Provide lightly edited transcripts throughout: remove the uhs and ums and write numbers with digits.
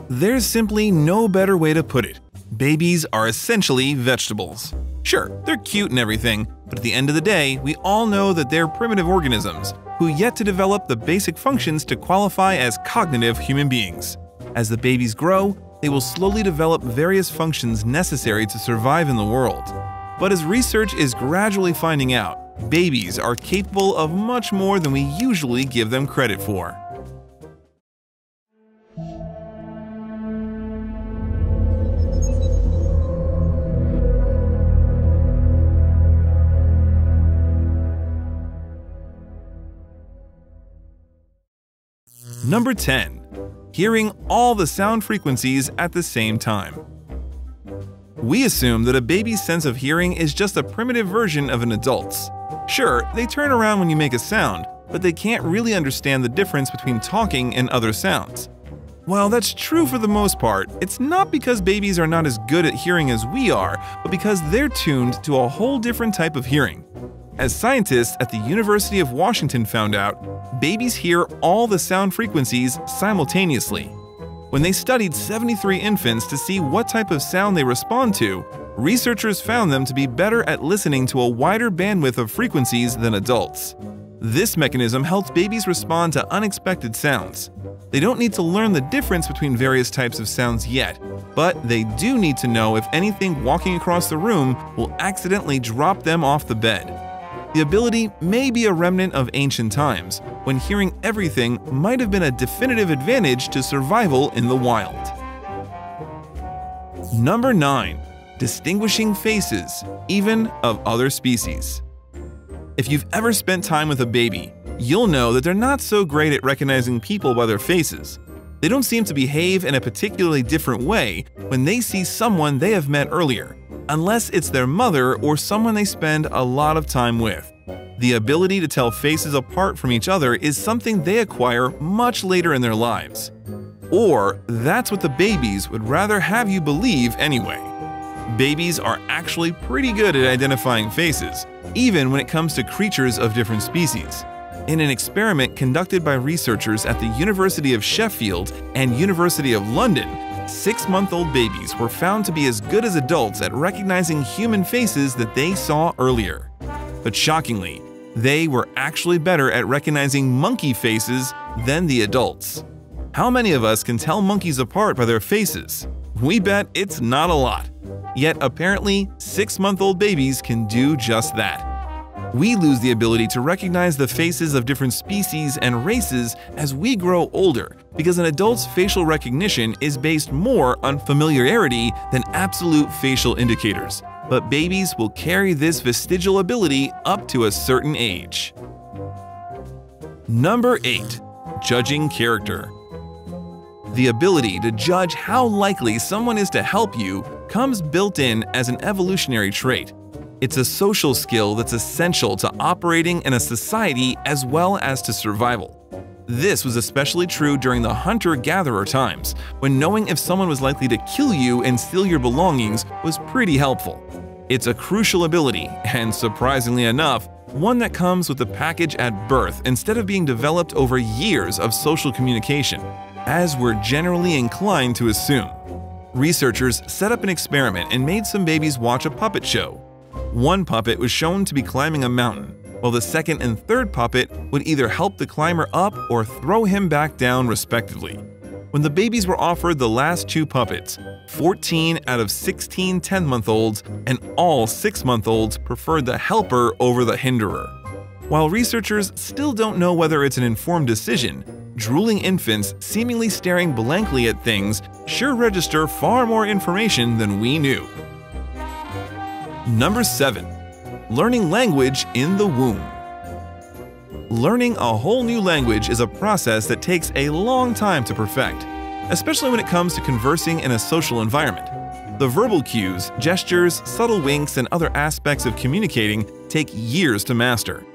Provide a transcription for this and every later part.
There's simply no better way to put it. Babies are essentially vegetables. Sure, they're cute and everything, but at the end of the day, we all know that they're primitive organisms who yet to develop the basic functions to qualify as cognitive human beings. As the babies grow, they will slowly develop various functions necessary to survive in the world. But as research is gradually finding out, babies are capable of much more than we usually give them credit for. Number 10. Hearing all the sound frequencies at the same time. We assume that a baby's sense of hearing is just a primitive version of an adult's. Sure, they turn around when you make a sound, but they can't really understand the difference between talking and other sounds. While that's true for the most part, it's not because babies are not as good at hearing as we are, but because they're tuned to a whole different type of hearing. As scientists at the University of Washington found out, babies hear all the sound frequencies simultaneously. When they studied 73 infants to see what type of sound they respond to, researchers found them to be better at listening to a wider bandwidth of frequencies than adults. This mechanism helps babies respond to unexpected sounds. They don't need to learn the difference between various types of sounds yet, but they do need to know if anything walking across the room will accidentally drop them off the bed. The ability may be a remnant of ancient times, when hearing everything might have been a definitive advantage to survival in the wild. Number 9. Distinguishing faces, even of other species. If you've ever spent time with a baby, you'll know that they're not so great at recognizing people by their faces. They don't seem to behave in a particularly different way when they see someone they have met earlier, unless it's their mother or someone they spend a lot of time with. The ability to tell faces apart from each other is something they acquire much later in their lives. Or that's what the babies would rather have you believe anyway. Babies are actually pretty good at identifying faces, even when it comes to creatures of different species. In an experiment conducted by researchers at the University of Sheffield and University of London, 6-month-old babies were found to be as good as adults at recognizing human faces that they saw earlier. But shockingly, they were actually better at recognizing monkey faces than the adults. How many of us can tell monkeys apart by their faces? We bet it's not a lot. Yet apparently, 6-month-old babies can do just that. We lose the ability to recognize the faces of different species and races as we grow older because an adult's facial recognition is based more on familiarity than absolute facial indicators. But babies will carry this vestigial ability up to a certain age. Number 8. Judging character. The ability to judge how likely someone is to help you comes built in as an evolutionary trait. It's a social skill that's essential to operating in a society as well as to survival. This was especially true during the hunter-gatherer times, when knowing if someone was likely to kill you and steal your belongings was pretty helpful. It's a crucial ability, and surprisingly enough, one that comes with the package at birth instead of being developed over years of social communication, as we're generally inclined to assume. Researchers set up an experiment and made some babies watch a puppet show. One puppet was shown to be climbing a mountain, while the second and third puppet would either help the climber up or throw him back down respectively. When the babies were offered the last 2 puppets, 14 out of 16 10-month-olds and all 6-month-olds preferred the helper over the hinderer. While researchers still don't know whether it's an informed decision, drooling infants seemingly staring blankly at things sure register far more information than we knew. Number 7. Learning language in the womb. Learning a whole new language is a process that takes a long time to perfect, especially when it comes to conversing in a social environment. The verbal cues, gestures, subtle winks, and other aspects of communicating take years to master.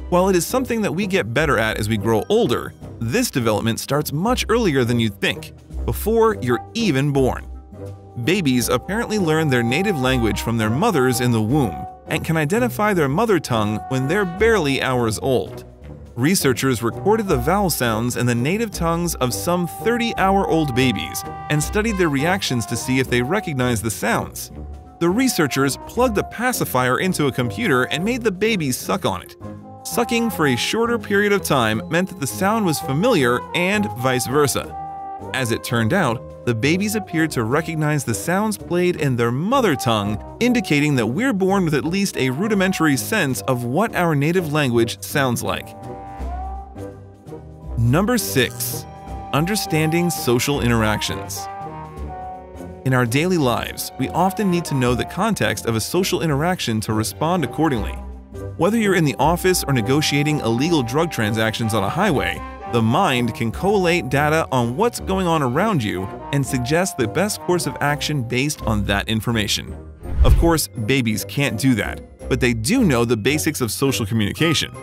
While it is something that we get better at as we grow older, this development starts much earlier than you'd think, before you're even born. Babies apparently learn their native language from their mothers in the womb and can identify their mother tongue when they're barely hours old. Researchers recorded the vowel sounds in the native tongues of some 30-hour-old babies and studied their reactions to see if they recognized the sounds. The researchers plugged a pacifier into a computer and made the babies suck on it. Sucking for a shorter period of time meant that the sound was familiar and vice versa. As it turned out, the babies appeared to recognize the sounds played in their mother tongue, indicating that we're born with at least a rudimentary sense of what our native language sounds like. Number 6. Understanding social interactions. In our daily lives, we often need to know the context of a social interaction to respond accordingly. Whether you're in the office or negotiating illegal drug transactions on a highway, the mind can collate data on what's going on around you and suggest the best course of action based on that information. Of course, babies can't do that, but they do know the basics of social communication.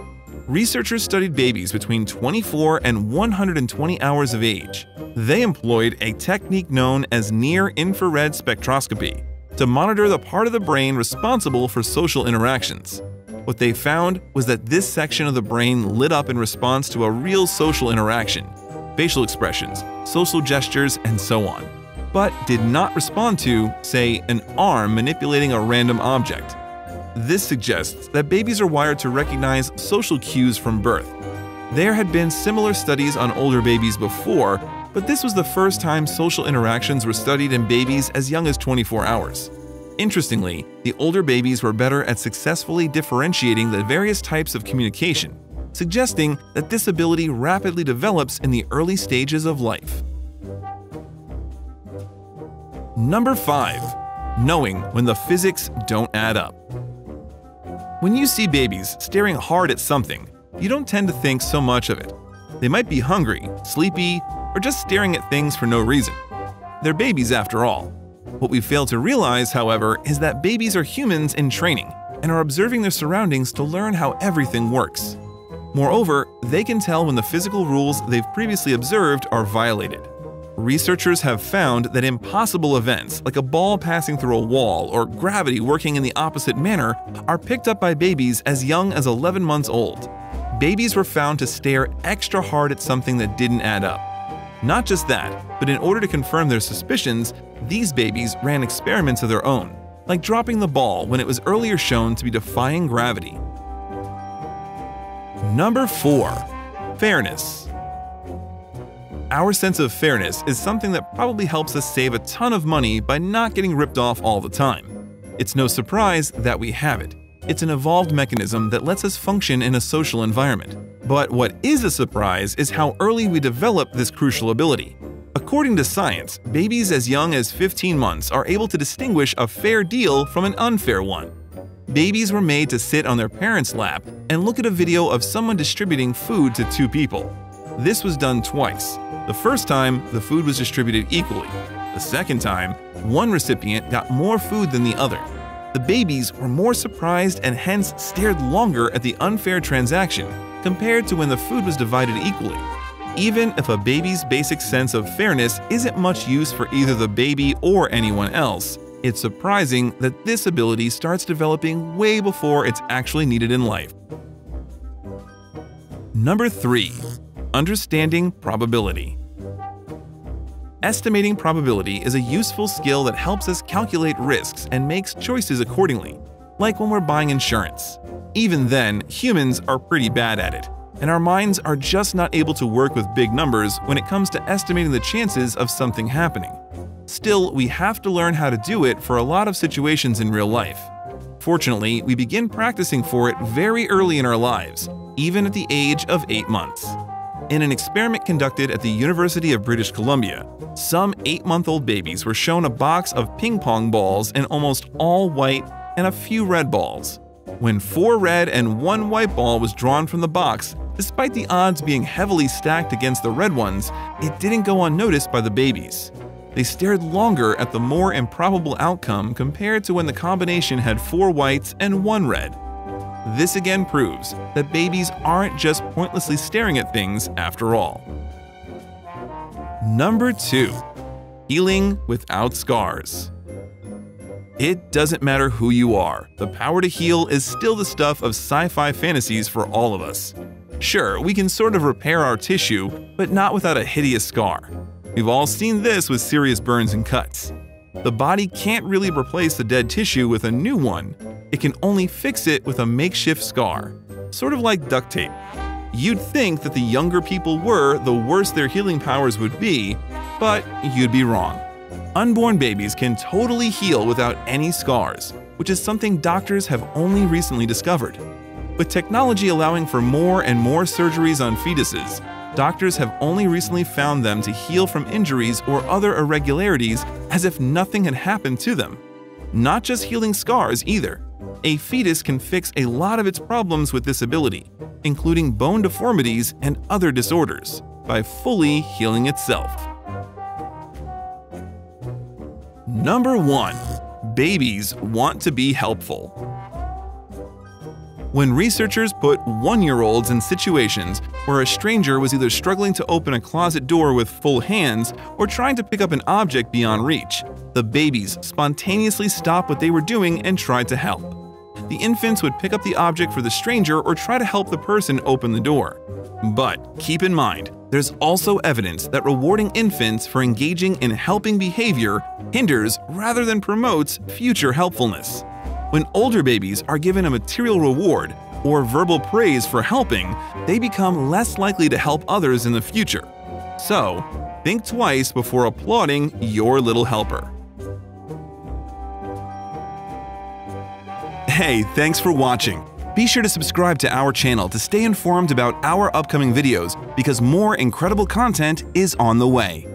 Researchers studied babies between 24 and 120 hours of age. They employed a technique known as near-infrared spectroscopy to monitor the part of the brain responsible for social interactions. What they found was that this section of the brain lit up in response to a real social interaction, facial expressions, social gestures, and so on, but did not respond to, say, an arm manipulating a random object. This suggests that babies are wired to recognize social cues from birth. There had been similar studies on older babies before, but this was the first time social interactions were studied in babies as young as 24 hours. Interestingly, the older babies were better at successfully differentiating the various types of communication, suggesting that this ability rapidly develops in the early stages of life. Number 5. Knowing when the physics don't add up. When you see babies staring hard at something, you don't tend to think so much of it. They might be hungry, sleepy, or just staring at things for no reason. They're babies after all. What we fail to realize, however, is that babies are humans in training and are observing their surroundings to learn how everything works. Moreover, they can tell when the physical rules they've previously observed are violated. Researchers have found that impossible events, like a ball passing through a wall or gravity working in the opposite manner, are picked up by babies as young as 11 months old. Babies were found to stare extra hard at something that didn't add up. Not just that, but in order to confirm their suspicions, these babies ran experiments of their own, like dropping the ball when it was earlier shown to be defying gravity. Number 4. Fairness. Our sense of fairness is something that probably helps us save a ton of money by not getting ripped off all the time. It's no surprise that we have it. It's an evolved mechanism that lets us function in a social environment. But what is a surprise is how early we develop this crucial ability. According to science, babies as young as 15 months are able to distinguish a fair deal from an unfair one. Babies were made to sit on their parents' lap and look at a video of someone distributing food to 2 people. This was done twice. The first time, the food was distributed equally. The second time, one recipient got more food than the other. The babies were more surprised and hence stared longer at the unfair transaction compared to when the food was divided equally. Even if a baby's basic sense of fairness isn't much use for either the baby or anyone else, it's surprising that this ability starts developing way before it's actually needed in life. Number 3. Understanding probability. Estimating probability is a useful skill that helps us calculate risks and makes choices accordingly, like when we're buying insurance. Even then, humans are pretty bad at it, and our minds are just not able to work with big numbers when it comes to estimating the chances of something happening. Still, we have to learn how to do it for a lot of situations in real life. Fortunately, we begin practicing for it very early in our lives, even at the age of 8 months. In an experiment conducted at the University of British Columbia, some 8-month-old babies were shown a box of ping pong balls and almost all white and a few red balls. When 4 red and 1 white ball was drawn from the box, despite the odds being heavily stacked against the red ones, it didn't go unnoticed by the babies. They stared longer at the more improbable outcome compared to when the combination had 4 whites and 1 red. This again proves that babies aren't just pointlessly staring at things after all. Number 2. Healing without scars. It doesn't matter who you are, the power to heal is still the stuff of sci-fi fantasies for all of us. Sure, we can sort of repair our tissue, but not without a hideous scar. We've all seen this with serious burns and cuts. The body can't really replace the dead tissue with a new one. It can only fix it with a makeshift scar, sort of like duct tape. You'd think that the younger people were, the worse their healing powers would be, but you'd be wrong. Unborn babies can totally heal without any scars, which is something doctors have only recently discovered. With technology allowing for more and more surgeries on fetuses, doctors have only recently found them to heal from injuries or other irregularities as if nothing had happened to them. Not just healing scars either. A fetus can fix a lot of its problems with disability, including bone deformities and other disorders, by fully healing itself. Number 1. Babies want to be helpful. When researchers put 1-year-olds in situations where a stranger was either struggling to open a closet door with full hands or trying to pick up an object beyond reach, the babies spontaneously stopped what they were doing and tried to help. The infants would pick up the object for the stranger or try to help the person open the door. But keep in mind, there's also evidence that rewarding infants for engaging in helping behavior hinders rather than promotes future helpfulness. When older babies are given a material reward or verbal praise for helping, they become less likely to help others in the future. So, think twice before applauding your little helper. Hey, thanks for watching. Be sure to subscribe to our channel to stay informed about our upcoming videos because more incredible content is on the way.